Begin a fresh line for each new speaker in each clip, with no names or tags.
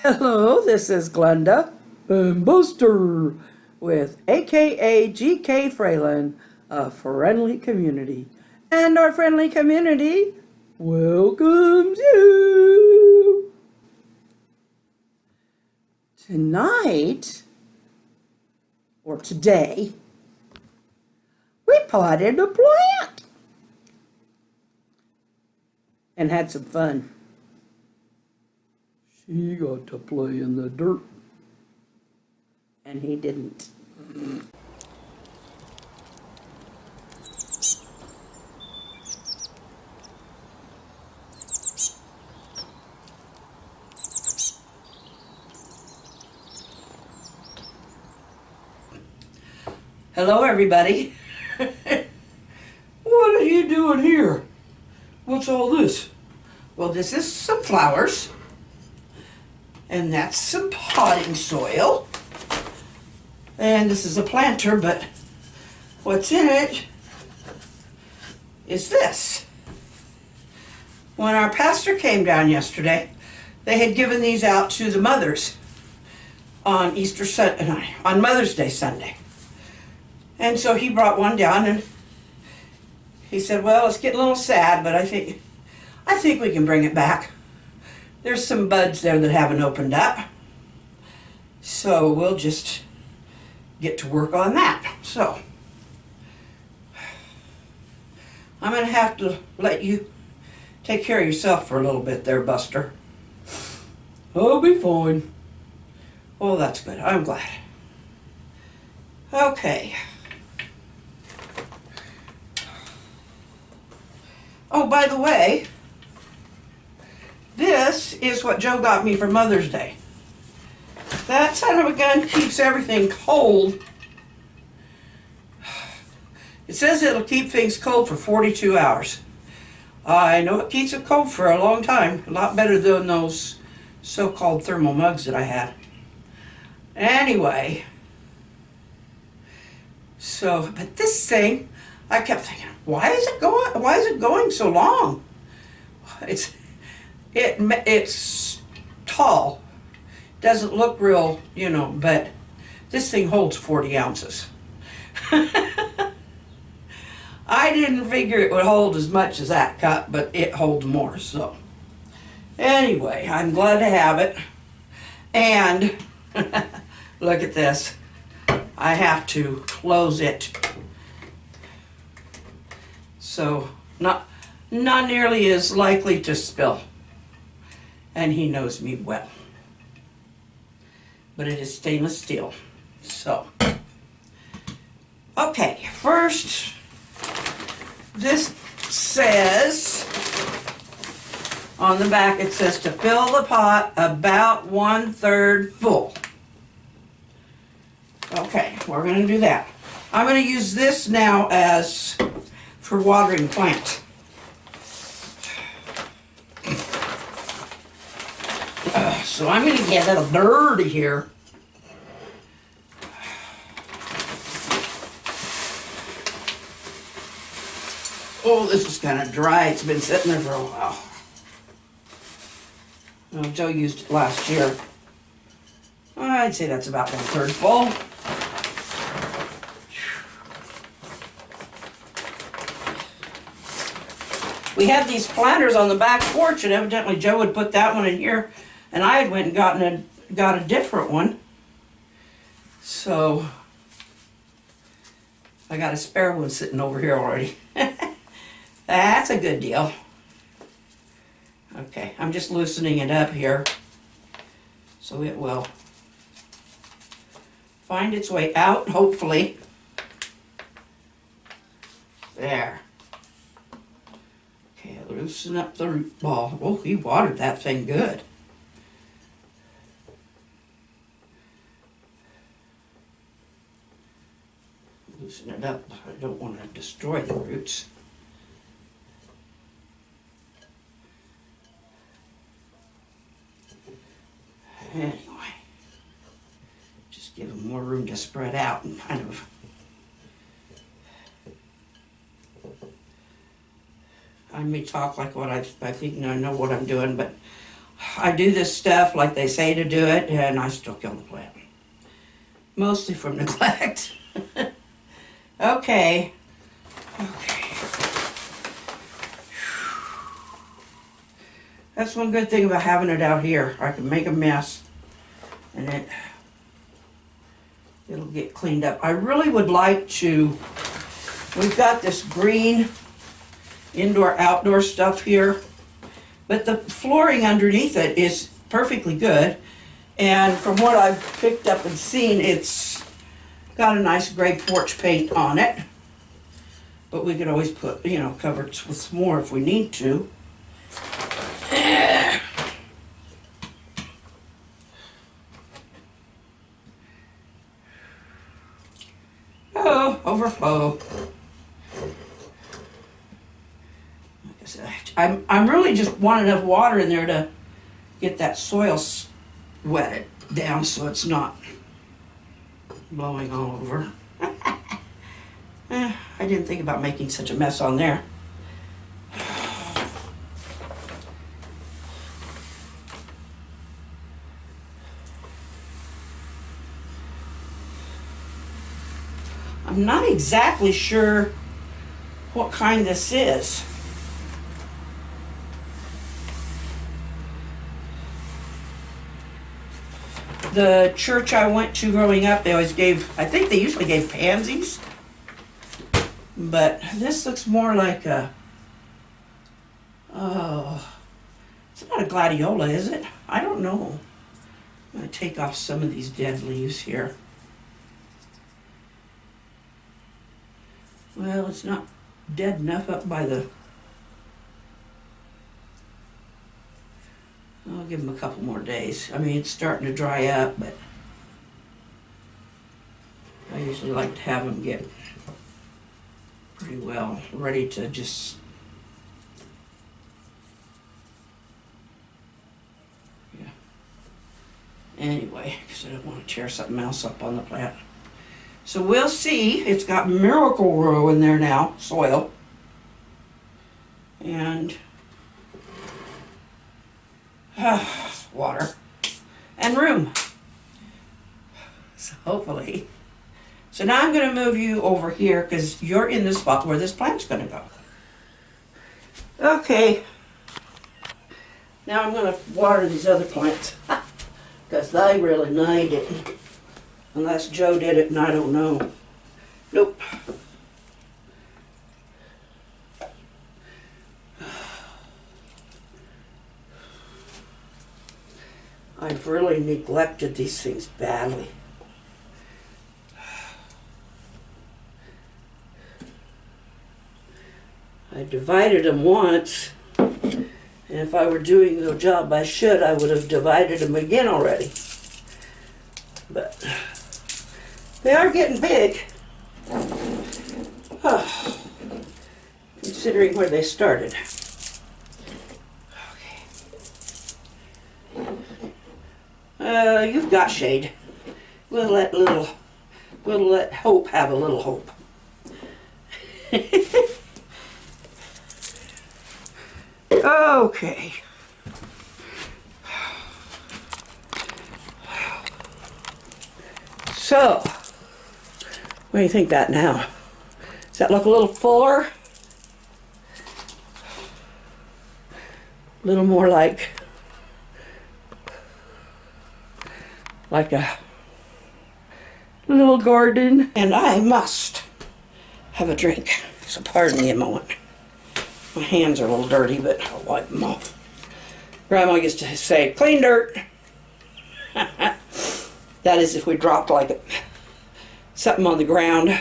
Hello, this is Glenda and Buster with AKA GK Fralin, a friendly community. And our friendly community welcomes you. Tonight, or today, we potted a plant and had some fun. She got to play in the dirt. And he didn't. Hello, everybody.
What are you doing here? What's all this?
Well, this is some flowers. And that's some potting soil. And this is a planter, but what's in it is this. When our pastor came down yesterday, they had given these out to the mothers on on Mother's Day Sunday. And so he brought one down and he said, well, it's getting a little sad, but I think we can bring it back. There's some buds there that haven't opened up. So we'll just get to work on that. So I'm going to have to let you take care of yourself for a little bit there, Buster.
I'll be fine.
Well, that's good. I'm glad. Okay. Oh, by the way, this is what Joe got me for Mother's Day. That son of a gun keeps everything cold. It says it'll keep things cold for 42 hours. I know it keeps it cold for a long time. A lot better than those so-called thermal mugs that I had. Anyway. So, but this thing, I kept thinking, why is it going so long? It's tall. Doesn't look real, but this thing holds 40 ounces. I didn't figure it would hold as much as that cup, but it holds more, so. Anyway, I'm glad to have it. And look at this. I have to close it. So, not nearly as likely to spill. And he knows me well. But it is stainless steel. So, okay, first, this says, on the back it says to fill the pot about 1/3 full. Okay, we're going to do that. I'm going to use this now as for watering plants. So I'm going to get a little dirty here. Oh, this is kind of dry. It's been sitting there for a while. Well, Joe used it last year. I'd say that's about 1/3 full. We had these planters on the back porch, and evidently Joe had put that one in here, and I had went and got a different one. So I got a spare one sitting over here already. That's a good deal. Okay, I'm just loosening it up here so it will find its way out, hopefully. There. Okay, loosen up the root ball. Oh, he watered that thing good. Loosen it up. I don't want to destroy the roots. Anyway, just give them more room to spread out and kind of. I may talk like what I think I know what I'm doing, but I do this stuff like they say to do it, and I still kill the plant. Mostly from neglect. Okay. That's one good thing about having it out here. I can make a mess and it'll get cleaned up. I really would like to, we've got this green indoor-outdoor stuff here, but the flooring underneath it is perfectly good. And from what I've picked up and seen, it's got a nice gray porch paint on it. But we could always put, cover it with some more if we need to. Oh, overflow. Like I said, I'm really just want enough water in there to get that soil wetted down so it's not blowing all over. I didn't think about making such a mess on there. I'm not exactly sure what kind this is. The church I went to growing up, they always gave, I think they usually gave pansies. But this looks more like a, oh, it's not a gladiola, is it? I don't know. I'm going to take off some of these dead leaves here. Well, it's not dead enough up by the, I'll give them a couple more days. I mean, it's starting to dry up, but I usually like to have them get pretty well ready to just, yeah. Anyway, because I don't want to tear something else up on the plant. So we'll see. It's got Miracle-Gro in there now, soil. And water and room. So hopefully. So now I'm going to move you over here because you're in the spot where this plant's going to go. Okay. Now I'm going to water these other plants because they really need it. Unless Joe did it and I don't know. Nope. I've really neglected these things badly. I divided them once, and if I were doing the job I should, I would have divided them again already. But they are getting big, considering where they started. Okay. You've got shade. We'll let hope have a little hope. Okay. So, what do you think that now? Does that look a little fuller? A little more like a little garden. And I must have a drink. So pardon me a moment. My hands are a little dirty, but I'll wipe them off. Grandma used to say, clean dirt. That is if we dropped like something on the ground.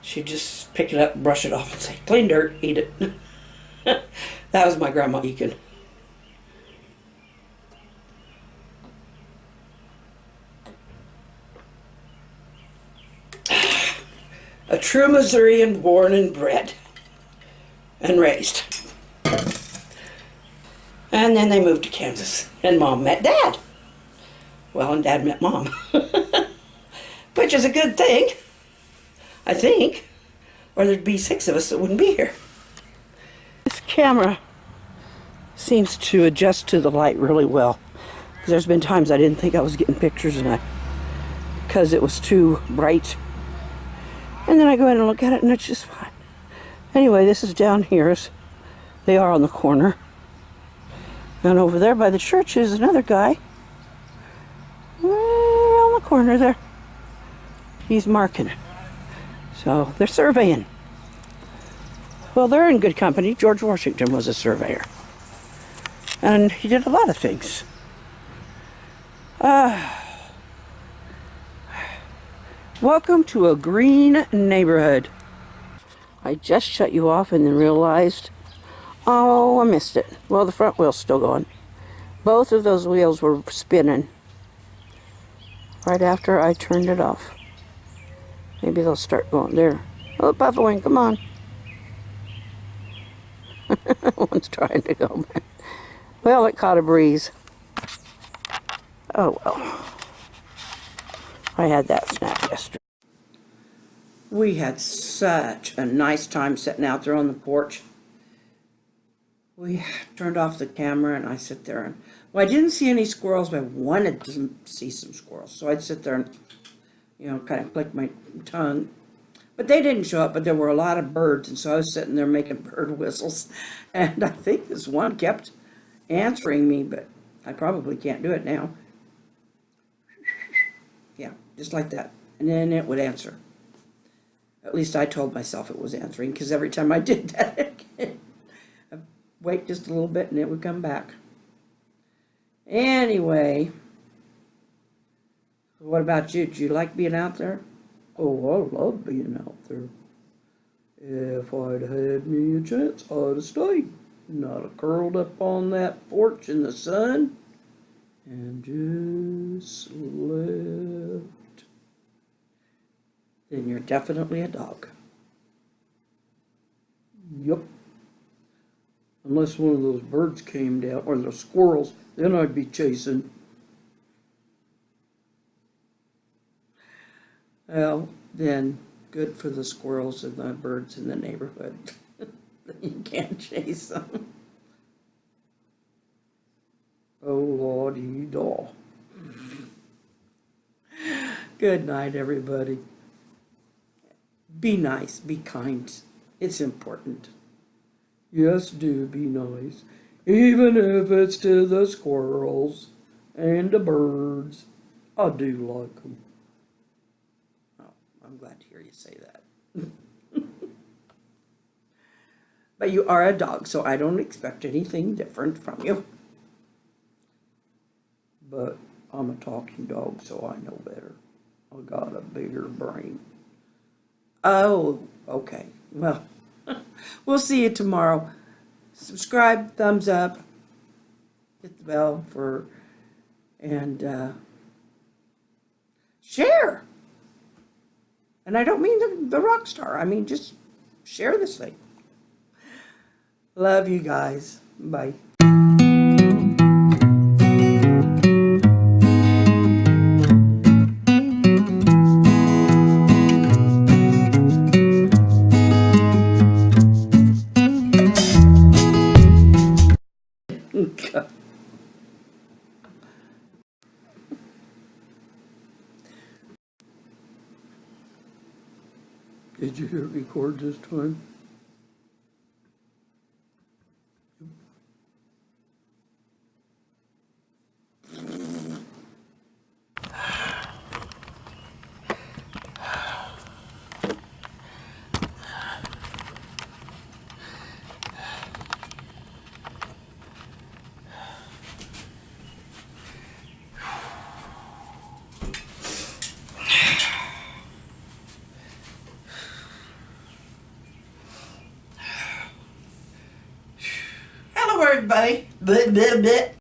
She'd just pick it up, brush it off, and say, clean dirt, eat it. That was my grandma Ekin. A true Missourian, born and bred and raised. And then they moved to Kansas, and Mom met Dad. Well, and Dad met Mom. Which is a good thing, I think, or there'd be 6 of us that wouldn't be here. This camera seems to adjust to the light really well. There's been times I didn't think I was getting pictures because it was too bright. And then I go in and look at it and it's just fine. Anyway, this is down here. They are on the corner. And over there by the church is another guy. Around the corner there. He's marking. So they're surveying. Well, they're in good company. George Washington was a surveyor. And he did a lot of things. Welcome to a green neighborhood. I just shut you off and then realized, oh, I missed it. Well, the front wheel's still going. Both of those wheels were spinning right after I turned it off. Maybe they'll start going there. Oh, Puffawing, come on. One's trying to go. Well, it caught a breeze. Oh, well. I had that snack yesterday. We had such a nice time sitting out there on the porch. We turned off the camera and I sit there and, well, I didn't see any squirrels, but I wanted to see some squirrels. So I'd sit there and, you know, kind of click my tongue. But they didn't show up, but there were a lot of birds. And so I was sitting there making bird whistles. And I think this one kept answering me, but I probably can't do it now. Yeah, just like that. And then it would answer. At least I told myself it was answering, because every time I did that, I'd wait just a little bit and it would come back. Anyway, what about you? Do you like being out there? Oh, I love being out there. If I'd had me a chance, I'd have stayed. Not have curled up on that porch in the sun and just slept. Then you're definitely a dog. Yup. Unless one of those birds came down, or the squirrels, then I'd be chasing. Well, then good for the squirrels and the birds in the neighborhood. You can't chase them. Oh, Lordy-daw. Good night, everybody. Be nice, be kind. It's important. Yes, do be nice. Even if it's to the squirrels and the birds. I do like them. Oh, I'm glad to hear you say that. But you are a dog, so I don't expect anything different from you. But I'm a talking dog, so I know better. I got a bigger brain. Oh, okay. Well, we'll see you tomorrow. Subscribe, thumbs up, hit the bell and share. And I don't mean the rock star. I mean, just share this thing. Love you guys. Bye. Did you hit record this time? Hello, everybody. Bleh, bleh, bleh.